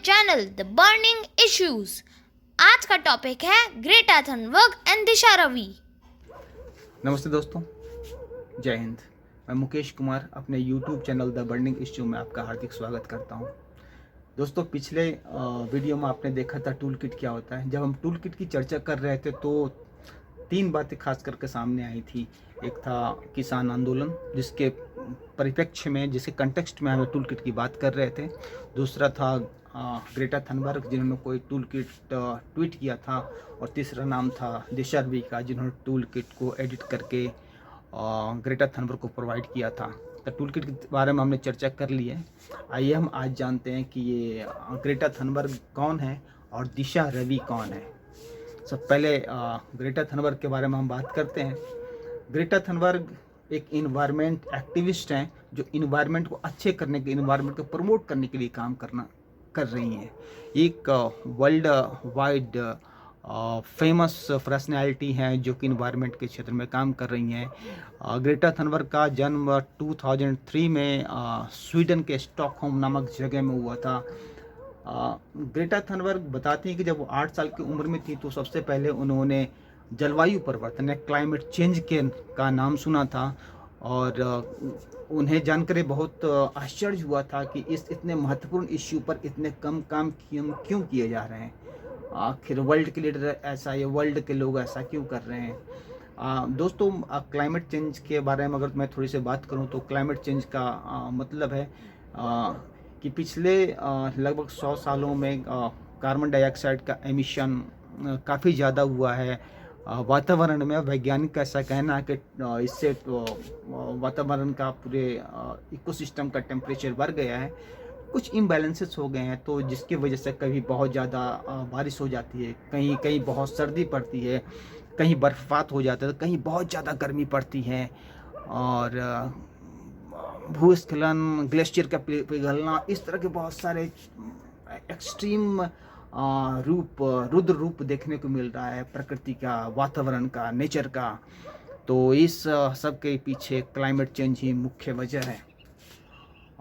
Channel the burning issues. आज का topic है ग्रेटा थनबर्ग एंड दिशा रवि। नमस्ते दोस्तों, जय हिंद। मैं मुकेश कुमार अपने YouTube channel the burning issue में आपका हार्दिक स्वागत करता हूं। दोस्तों, पिछले वीडियो में आपने देखा था टूल किट क्या होता है। जब हम टूल किट की चर्चा कर रहे थे तो तीन बातें खास करके सामने आई थी। एक था किसान आंदोलन, जिसके परिप्रेक्ष्य में, जिसके कंटेक्स्ट में हम टूल किट की बात कर रहे थे। दूसरा था ग्रेटा थनबर्ग, जिन्होंने कोई टूल किट ट्वीट किया था। और तीसरा नाम था दिशा रवि का, जिन्होंने टूल किट को एडिट करके ग्रेटा थनबर्ग को प्रोवाइड किया था। तो टूल किट के बारे में हमने चर्चा कर ली है। आइए हम आज जानते हैं कि ये ग्रेटा थनबर्ग कौन है और दिशा रवि कौन है। सब पहले ग्रेटा थनबर्ग के बारे में हम बात करते हैं। ग्रेटा थनबर्ग एक इन्वायरमेंट एक्टिविस्ट हैं, जो इन्वायरमेंट को अच्छे करने के, इन्वायरमेंट को प्रमोट करने के लिए काम कर रही हैं। एक वर्ल्ड वाइड फेमस पर्सनैलिटी हैं जो कि इन्वायरमेंट के क्षेत्र में काम कर रही हैं। ग्रेटा थनबर्ग का जन्म 2003 में स्वीडन के स्टॉकहोम नामक जगह में हुआ था। ग्रेटा थनबर्ग बताती हैं कि जब वो 8 साल की उम्र में थी तो सबसे पहले उन्होंने जलवायु परिवर्तन या क्लाइमेट चेंज का नाम सुना था। और उन्हें जानकर बहुत आश्चर्य हुआ था कि इस इतने महत्वपूर्ण इश्यू पर इतने कम काम क्यों किए जा रहे हैं। आखिर वर्ल्ड के लीडर ऐसा, या वर्ल्ड के लोग ऐसा क्यों कर रहे हैं। दोस्तों, क्लाइमेट चेंज के बारे में अगर मैं थोड़ी सी बात करूं तो क्लाइमेट चेंज का मतलब है कि पिछले लगभग 100 सालों में कार्बन डाइऑक्साइड का एमिशन काफ़ी ज़्यादा हुआ है वातावरण में। वैज्ञानिक का ऐसा कहना है कि इससे वातावरण का पूरे इकोसिस्टम का टेम्परेचर बढ़ गया है। कुछ इम्बैलेंसेस हो गए हैं, तो जिसकी वजह से कभी बहुत ज़्यादा बारिश हो जाती है, कहीं कहीं बहुत सर्दी पड़ती है, कहीं बर्फपात हो जाता है, तो कहीं बहुत ज़्यादा गर्मी पड़ती है। और भूस्खलन, ग्लेशियर का पिघलना, इस तरह के बहुत सारे एक्सट्रीम रुद्र रूप देखने को मिल रहा है प्रकृति का, वातावरण का, नेचर का। तो इस सब के पीछे क्लाइमेट चेंज ही मुख्य वजह है।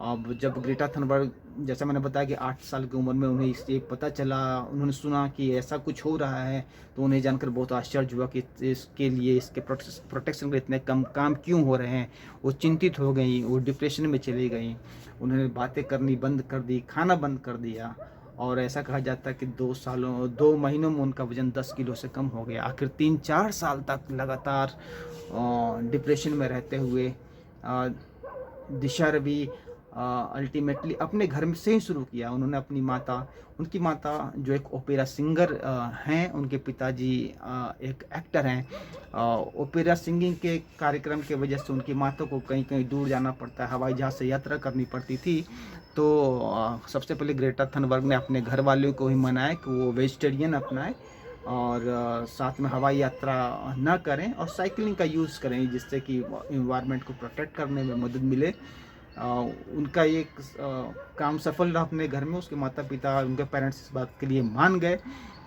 अब जब ग्रेटा थनबर्ग, जैसा मैंने बताया कि 8 साल की उम्र में उन्हें इससे पता चला, उन्होंने सुना कि ऐसा कुछ हो रहा है, तो उन्हें जानकर बहुत आश्चर्य हुआ कि इसके लिए, इसके प्रोटेक्शन के इतने कम काम क्यों हो रहे हैं। वो चिंतित हो गई, वो डिप्रेशन में चली गई, उन्होंने बातें करनी बंद कर दी, खाना बंद कर दिया। और ऐसा कहा जाता है कि 2 महीनों में उनका वजन 10 किलो से कम हो गया। आखिर 3-4 साल तक लगातार डिप्रेशन में रहते हुए दिशा रवि अल्टीमेटली अपने घर में से ही शुरू किया। उन्होंने अपनी उनकी माता जो एक ओपेरा सिंगर हैं, उनके पिताजी एक एक्टर हैं। ओपेरा सिंगिंग के कार्यक्रम के वजह से उनकी माता को कहीं कहीं दूर जाना पड़ता है, हवाई जहाज़ से यात्रा करनी पड़ती थी। तो सबसे पहले ग्रेटा थनबर्ग ने अपने घर वालों को ही मनाया कि वो वेजिटेरियन अपनाएं और साथ में हवाई यात्रा ना करें और साइकिलिंग का यूज़ करें, जिससे कि इन्वायरमेंट को प्रोटेक्ट करने में मदद मिले। उनका एक काम सफल रहा अपने घर में। उसके माता पिता, उनके पेरेंट्स इस बात के लिए मान गए।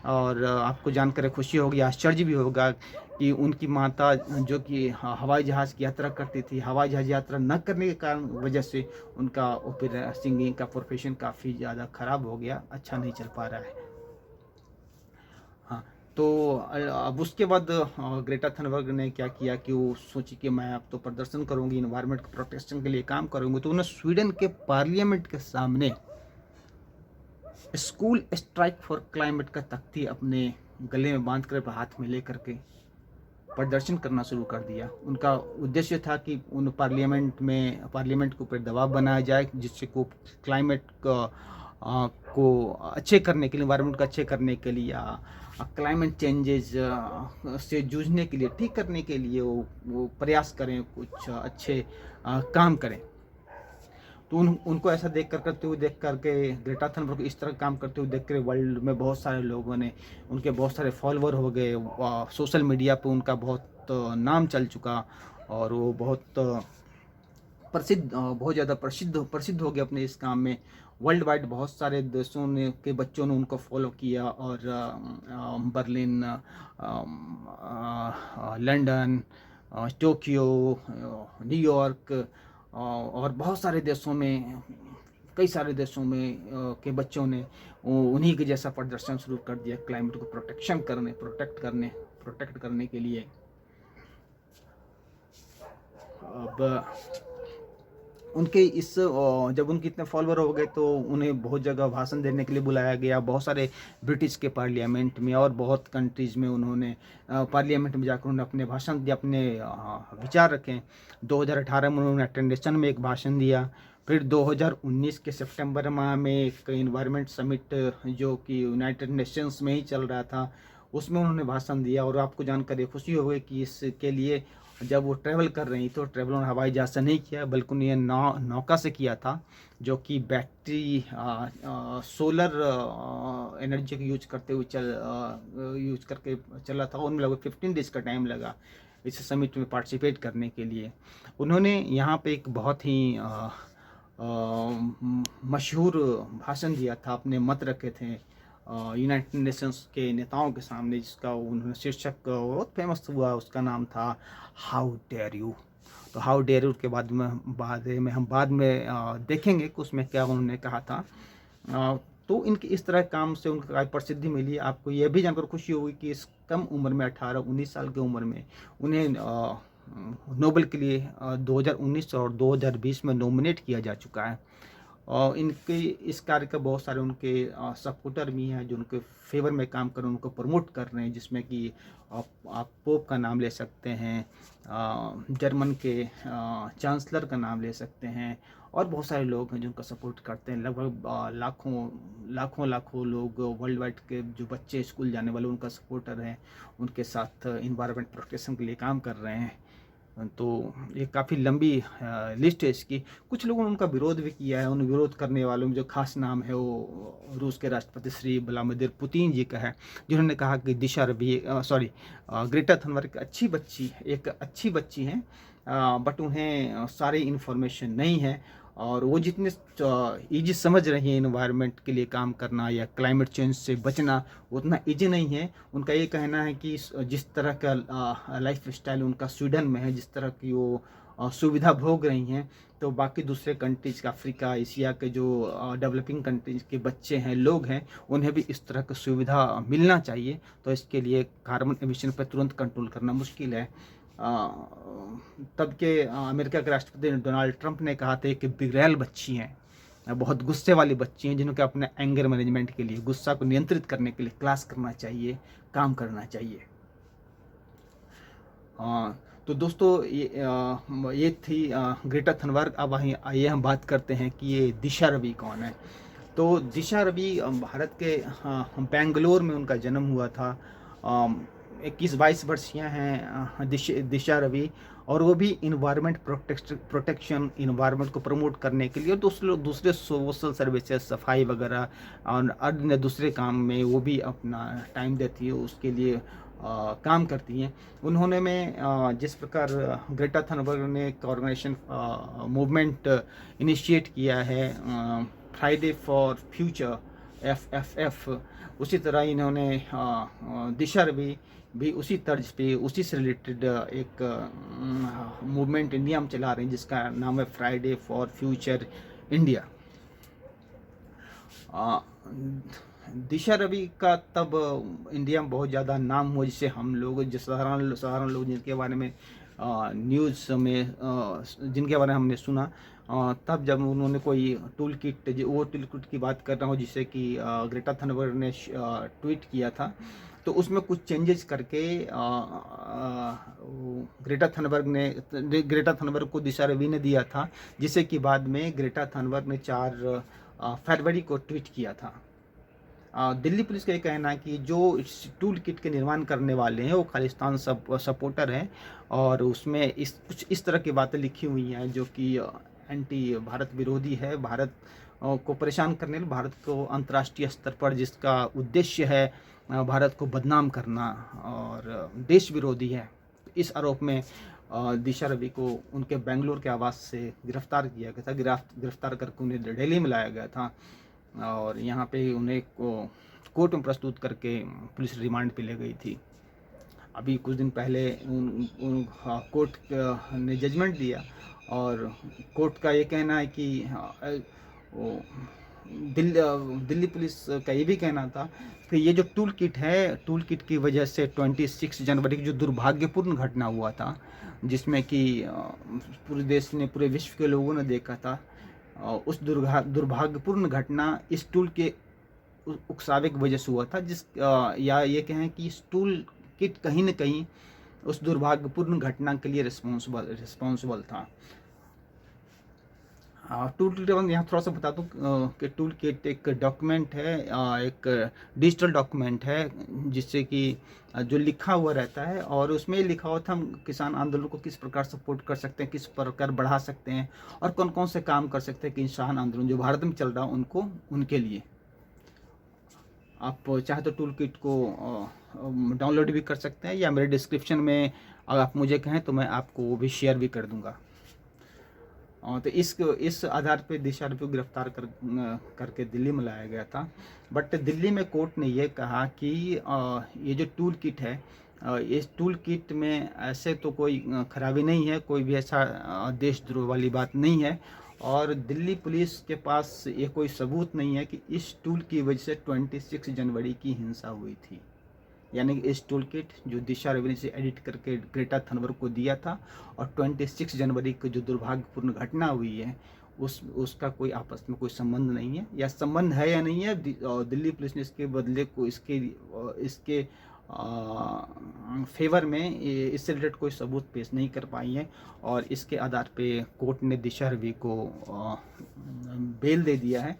और आपको जानकर खुशी होगी, आश्चर्य भी होगा कि उनकी माता, जो कि हवाई जहाज़ की यात्रा करती थी, हवाई जहाज़ यात्रा न करने के कारण वजह से उनका ओपेरा सिंगिंग का प्रोफेशन काफ़ी ज़्यादा ख़राब हो गया, अच्छा नहीं चल पा रहा है। हाँ, तो अब उसके बाद ग्रेटा थनबर्ग ने क्या किया कि वो सोची कि मैं अब तो प्रदर्शन करूंगी, इन्वायरमेंट प्रोटेक्शन के लिए काम करूंगी। तो उन्होंने स्वीडन के पार्लियामेंट के सामने स्कूल स्ट्राइक फॉर क्लाइमेट का तख्ती अपने गले में बांध कर, हाथ में लेकर के प्रदर्शन करना शुरू कर दिया। उनका उद्देश्य था कि उन पार्लियामेंट के ऊपर दबाव बनाया जाए, जिससे को क्लाइमेट को अच्छे करने के लिए, इन्वायरमेंट को अच्छे करने के लिए, क्लाइमेट चेंजेस से जूझने के लिए, ठीक करने के लिए वो प्रयास करें, कुछ अच्छे काम करें। तो उनको ऐसा देख करके ग्रेटा थनबर्ग इस तरह काम करते हुए देख कर वर्ल्ड में बहुत सारे लोगों ने, उनके बहुत सारे फॉलोअर हो गए। सोशल मीडिया पे उनका बहुत नाम चल चुका और वो बहुत बहुत ज़्यादा प्रसिद्ध हो गए अपने इस काम में। वर्ल्ड वाइड बहुत सारे देशों के बच्चों ने उनको फॉलो किया और बर्लिन, लंदन, टोक्यो, न्यूयॉर्क और बहुत सारे देशों में कई सारे देशों में के बच्चों ने उन्हीं के जैसा प्रदर्शन शुरू कर दिया क्लाइमेट को प्रोटेक्ट करने के लिए। अब उनके इस जब उनके इतने फॉलोअर हो गए तो उन्हें बहुत जगह भाषण देने के लिए बुलाया गया, बहुत सारे ब्रिटिश के पार्लियामेंट में और बहुत कंट्रीज़ में उन्होंने पार्लियामेंट में जाकर उन्होंने अपने भाषण दिए, अपने विचार रखे। 2018 में उन्होंने अटेंडेशन में एक भाषण दिया। फिर 2019 के सितंबर माह में एक इन्वायरमेंट समिट जो कि यूनाइटेड नेशंस में ही चल रहा था, उसमें उन्होंने भाषण दिया। और आपको जानकर खुशी हो गई कि इसके लिए जब वो ट्रैवल कर रही तो ट्रैवल उन्होंने हवाई जहाज से नहीं किया, बल्कि उन्हें नौका से किया था, जो कि बैटरी सोलर एनर्जी का यूज करके चला था। उनमें लगभग 15 डेज का टाइम लगा इस समिट में पार्टिसिपेट करने के लिए। उन्होंने यहाँ पे एक बहुत ही मशहूर भाषण दिया था, अपने मत रखे थे यूनाइटेड नेशंस के नेताओं के सामने, जिसका उन्होंने शीर्षक बहुत फेमस हुआ, उसका नाम था हाउ डेयर यू। तो हाउ डेयर यू के बारे में हम बाद में देखेंगे कि उसमें क्या उन्होंने कहा था। तो इनके इस तरह काम से उनको काफ़ी प्रसिद्धि मिली। आपको यह भी जानकर खुशी होगी कि इस कम उम्र में 18-19 साल की उम्र में उन्हें नोबेल के लिए 2019 और 2020 में नॉमिनेट किया जा चुका है। और इनके इस कार्य का बहुत सारे उनके सपोर्टर भी हैं जो उनके फेवर में काम कर उनको प्रमोट कर रहे हैं, जिसमें कि आप पोप का नाम ले सकते हैं, जर्मन के चांसलर का नाम ले सकते हैं, और बहुत सारे लोग हैं जो उनका सपोर्ट करते हैं। लगभग लाखों लोग वर्ल्ड वाइड के जो बच्चे स्कूल जाने वाले उनका सपोर्टर हैं, उनके साथ इन्वायरमेंट प्रोटेक्शन के लिए काम कर रहे हैं। तो ये काफ़ी लंबी लिस्ट है इसकी। कुछ लोगों ने उनका विरोध भी किया है। उन विरोध करने वालों में जो खास नाम है वो रूस के राष्ट्रपति श्री व्लादिमीर पुतिन जी का है, जिन्होंने कहा कि ग्रेटा थनबर्ग एक अच्छी बच्ची हैं, बट उन्हें सारी इन्फॉर्मेशन नहीं है, और वो जितने ईजी समझ रही हैं इन्वायरमेंट के लिए काम करना या क्लाइमेट चेंज से बचना, उतना ईजी नहीं है। उनका ये कहना है कि जिस तरह का लाइफ स्टाइल उनका स्वीडन में है, जिस तरह की वो सुविधा भोग रही हैं, तो बाकी दूसरे कंट्रीज़ का, अफ्रीका, एशिया के जो डेवलपिंग कंट्रीज़ के बच्चे हैं, लोग हैं, उन्हें भी इस तरह की सुविधा मिलना चाहिए। तो इसके लिए कार्बन एमिशन पर तुरंत कंट्रोल करना मुश्किल है। तब के अमेरिका के राष्ट्रपति डोनाल्ड ट्रंप ने कहा था कि बिगड़ैल बच्ची हैं, बहुत गुस्से वाली बच्ची हैं, जिनको अपने एंगर मैनेजमेंट के लिए, गुस्सा को नियंत्रित करने के लिए क्लास करना चाहिए, काम करना चाहिए। तो दोस्तों ये थी ग्रेटा थनबर्ग। अब आइए हम बात करते हैं कि ये दिशा रवि कौन है। तो दिशा रवि भारत के बेंगलोर में उनका जन्म हुआ था। 21-22 वर्षीय हैं दिशा रवि, और वो भी इन्वायरमेंट प्रोटेक्शन, इन्वायरमेंट को प्रमोट करने के लिए और दूसरे सोशल सर्विसेज, सफाई वगैरह और अन्य दूसरे काम में वो भी अपना टाइम देती है, उसके लिए काम करती हैं। उन्होंने जिस प्रकार ग्रेटा थनबर्ग ने एक ऑर्गेनाइजेशन मूवमेंट इनिशिएट किया है, फ्राइडे फॉर फ्यूचर, FFF, उसी तरह इन्होंने दिशा रवि भी उसी तर्ज पे, उसी से रिलेटेड एक मूवमेंट इंडिया में चला रहे हैं, जिसका नाम है फ्राइडे फॉर फ्यूचर इंडिया। दिशा रवि का तब इंडिया में बहुत ज़्यादा नाम हुआ, जिससे हम लोग, जो साधारण लोग जिनके बारे में न्यूज़ में जिनके बारे में हमने सुना, तब जब उन्होंने कोई टूल किट की बात कर रहा हूँ, जिसे कि ग्रेटा थनबर्ग ने ट्वीट किया था, तो उसमें कुछ चेंजेस करके ग्रेटा थनबर्ग को दिशा रवि ने दिया था, जिसे कि बाद में ग्रेटा थनबर्ग ने 4 फरवरी को ट्वीट किया था। दिल्ली पुलिस का ये कहना है कि जो टूल किट के निर्माण करने वाले हैं वो खालिस्तान सपोर्टर हैं, और उसमें कुछ इस तरह की बातें लिखी हुई हैं जो कि एंटी भारत विरोधी है, भारत को परेशान करने, भारत को अंतर्राष्ट्रीय स्तर पर जिसका उद्देश्य है भारत को बदनाम करना, और देश विरोधी है। इस आरोप में दिशा रवि को उनके बेंगलोर के आवास से गिरफ्तार किया गया था। गिरफ्तार करके उन्हें दिल्ली में लाया गया था, और यहाँ पे उन्हें कोर्ट में प्रस्तुत करके पुलिस रिमांड पे ले गई थी। अभी कुछ दिन पहले कोर्ट ने जजमेंट दिया, और कोर्ट का ये कहना है कि वो दिल्ली पुलिस का ये भी कहना था कि ये जो टूल किट है, टूल किट की वजह से 26 जनवरी की जो दुर्भाग्यपूर्ण घटना हुआ था, जिसमें कि पूरे देश ने, पूरे विश्व के लोगों ने देखा था, उस दुर्भाग्यपूर्ण घटना इस टूल के उकसावे की वजह से हुआ था, या ये कहें कि इस टूल किट कहीं न कहीं उस दुर्भाग्यपूर्ण घटना के लिए रिस्पॉन्सिबल था। टूल किट यहाँ थोड़ा सा बता दूँ कि टूल किट एक डॉक्यूमेंट है, एक डिजिटल डॉक्यूमेंट है, जिससे कि जो लिखा हुआ रहता है, और उसमें लिखा हुआ था हम किसान आंदोलन को किस प्रकार सपोर्ट कर सकते हैं, किस प्रकार बढ़ा सकते हैं, और कौन कौन से काम कर सकते हैं कि किसान आंदोलन जो भारत में चल रहा है उनको, उनके लिए। आप चाहे तो टूल किट को डाउनलोड भी कर सकते हैं, या मेरे डिस्क्रिप्शन में अगर आप मुझे कहें तो मैं आपको वो भी शेयर भी कर दूंगा। तो इस आधार पे दिशा को गिरफ्तार करके दिल्ली में लाया गया था। बट दिल्ली में कोर्ट ने ये कहा कि ये जो टूल किट है, इस टूल किट में ऐसे तो कोई खराबी नहीं है, कोई भी ऐसा देशद्रोह वाली बात नहीं है, और दिल्ली पुलिस के पास ये कोई सबूत नहीं है कि इस टूल की वजह से 26 जनवरी की हिंसा हुई थी। यानी कि इस टूल किट जो दिशा रवि से एडिट करके ग्रेटा थनबर्ग को दिया था, और 26 जनवरी को जो दुर्भाग्यपूर्ण घटना हुई है उसका कोई आपस में कोई संबंध नहीं है, या संबंध है या नहीं है, दिल्ली पुलिस ने इसके बदले को इसके फेवर में इससे रिलेटेड कोई सबूत पेश नहीं कर पाई है, और इसके आधार पे कोर्ट ने दिशा रवि को बेल दे दिया है।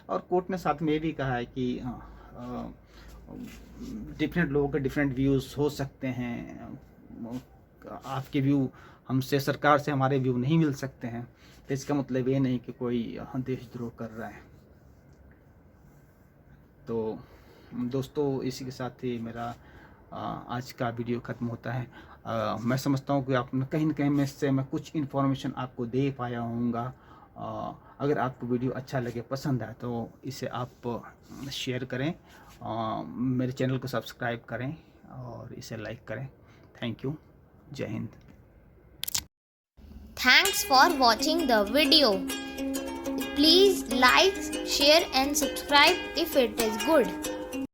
और कोर्ट ने साथ में ये भी कहा है कि डिफरेंट लोगों के डिफरेंट व्यूज़ हो सकते हैं, आपके व्यू हमसे, सरकार से हमारे व्यू नहीं मिल सकते हैं, तो इसका मतलब ये नहीं कि कोई देशद्रोह कर रहा है। तो दोस्तों, इसी के साथ ही मेरा आज का वीडियो ख़त्म होता है। मैं समझता हूँ कि आप कहीं न कहीं में से मैं कुछ इन्फॉर्मेशन आपको दे पाया होऊंगा। अगर आपको वीडियो अच्छा लगे, पसंद आए, तो इसे आप शेयर करें, मेरे चैनल को सब्सक्राइब करें और इसे लाइक करें। Thank you. जय Hind. Thanks for watching the video. Please like, share and subscribe if it is good.